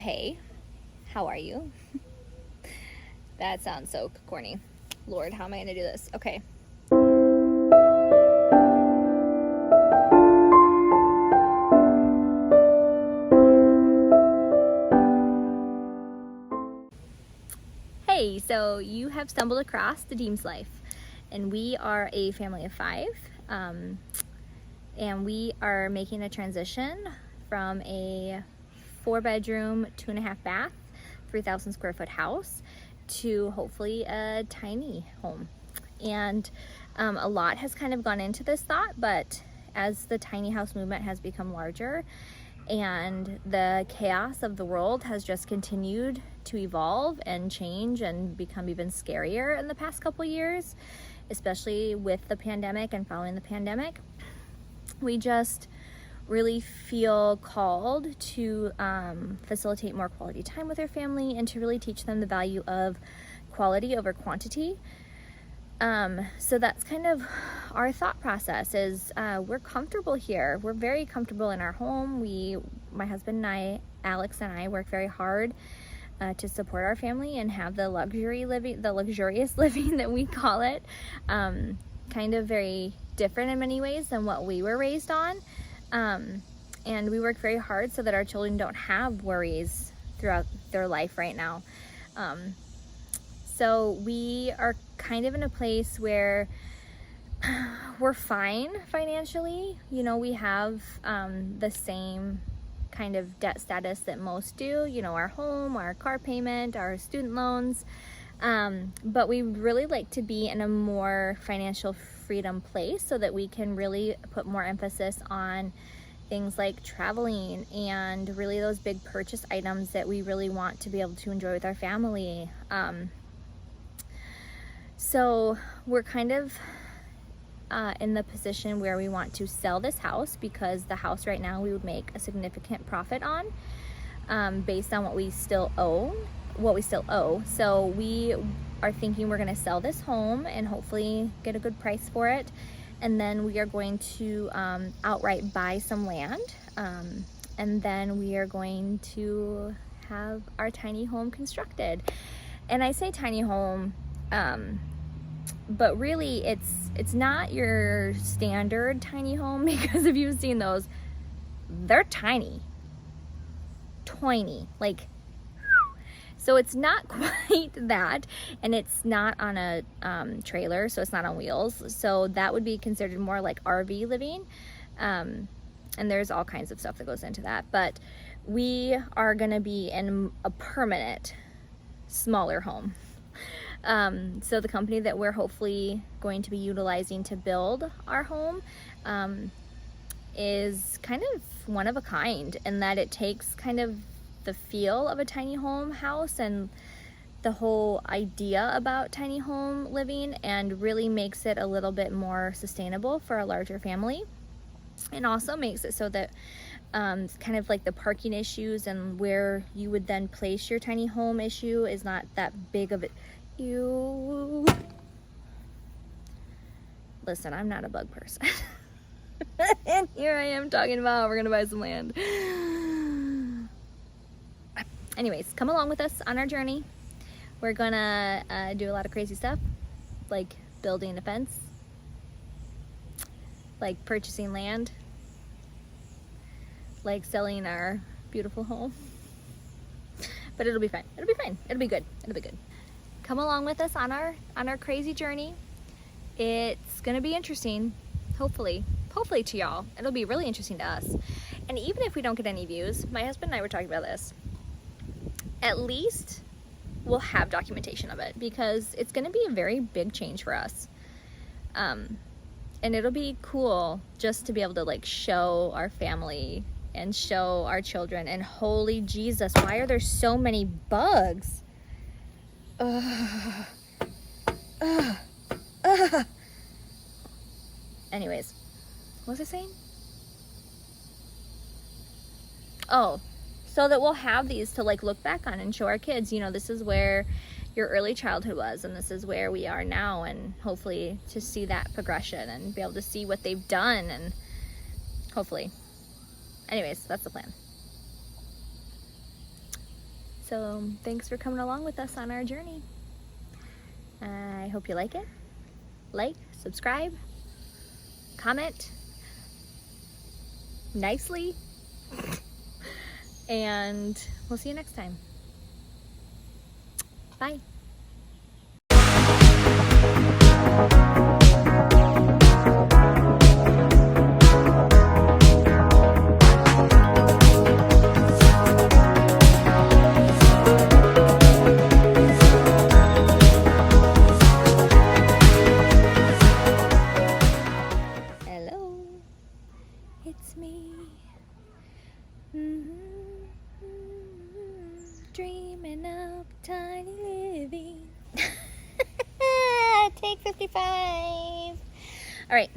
Hey, how are you? That sounds so corny. Lord, how am I going to do this? Okay. Hey, so you have stumbled across the Deems Life, and we are a family of 5, and we are making a transition from a 4-bedroom, 2.5 bath, 3,000 square foot house to hopefully a tiny home. And a lot has kind of gone into this thought, but as the tiny house movement has become larger and the chaos of the world has just continued to evolve and change and become even scarier in the past couple years, especially with the pandemic and following the pandemic, we just really feel called to facilitate more quality time with our family and to really teach them the value of quality over quantity. So that's kind of our thought process is we're comfortable here. We're very comfortable in our home. My husband and I, Alex and I, work very hard to support our family and have the luxurious living that we call it. Kind of very different in many ways than what we were raised on. And we work very hard so that our children don't have worries throughout their life right now. So we are kind of in a place where we're fine financially. You know, we have the same kind of debt status that most do, you know, our home, our car payment, our student loans. But we really like to be in a more financial freedom place so that we can really put more emphasis on things like traveling and really those big purchase items that we really want to be able to enjoy with our family. So we're kind of in the position where we want to sell this house because the house right now we would make a significant profit on based on what we still owe. So we are thinking we're going to sell this home and hopefully get a good price for it. And then we are going to outright buy some land. And then we are going to have our tiny home constructed. And I say tiny home, but really it's not your standard tiny home because if you've seen those, they're tiny, like, so it's not quite that, and it's not on a trailer, so it's not on wheels, so that would be considered more like RV living, and there's all kinds of stuff that goes into that, but we are gonna be in a permanent smaller home. So the company that we're hopefully going to be utilizing to build our home is kind of one of a kind in that it takes kind of the feel of a tiny home house and the whole idea about tiny home living and really makes it a little bit more sustainable for a larger family, and also makes it so that kind of like the parking issues and where you would then place your tiny home issue is not that big of it. Listen, I'm not a bug person. And here I am talking about we're gonna buy some land. Anyways, come along with us on our journey. We're gonna do a lot of crazy stuff, like building a fence, like purchasing land, like selling our beautiful home. But it'll be fine. It'll be fine. It'll be good. It'll be good. Come along with us on our crazy journey. It's gonna be interesting, hopefully to y'all. It'll be really interesting to us. And even if we don't get any views, my husband and I were talking about this, at least we'll have documentation of it because it's gonna be a very big change for us. And it'll be cool just to be able to like show our family and show our children, and holy Jesus, why are there so many bugs? Anyways, what was I saying? Oh, so that we'll have these to like look back on and show our kids, you know, this is where your early childhood was and this is where we are now, and hopefully to see that progression and be able to see what they've done, and hopefully. Anyways, that's the plan. So thanks for coming along with us on our journey. I hope you like it. Like, subscribe, comment nicely, and we'll see you next time. Bye. Hello, it's me. Dreaming of tiny living. Take 55. All right.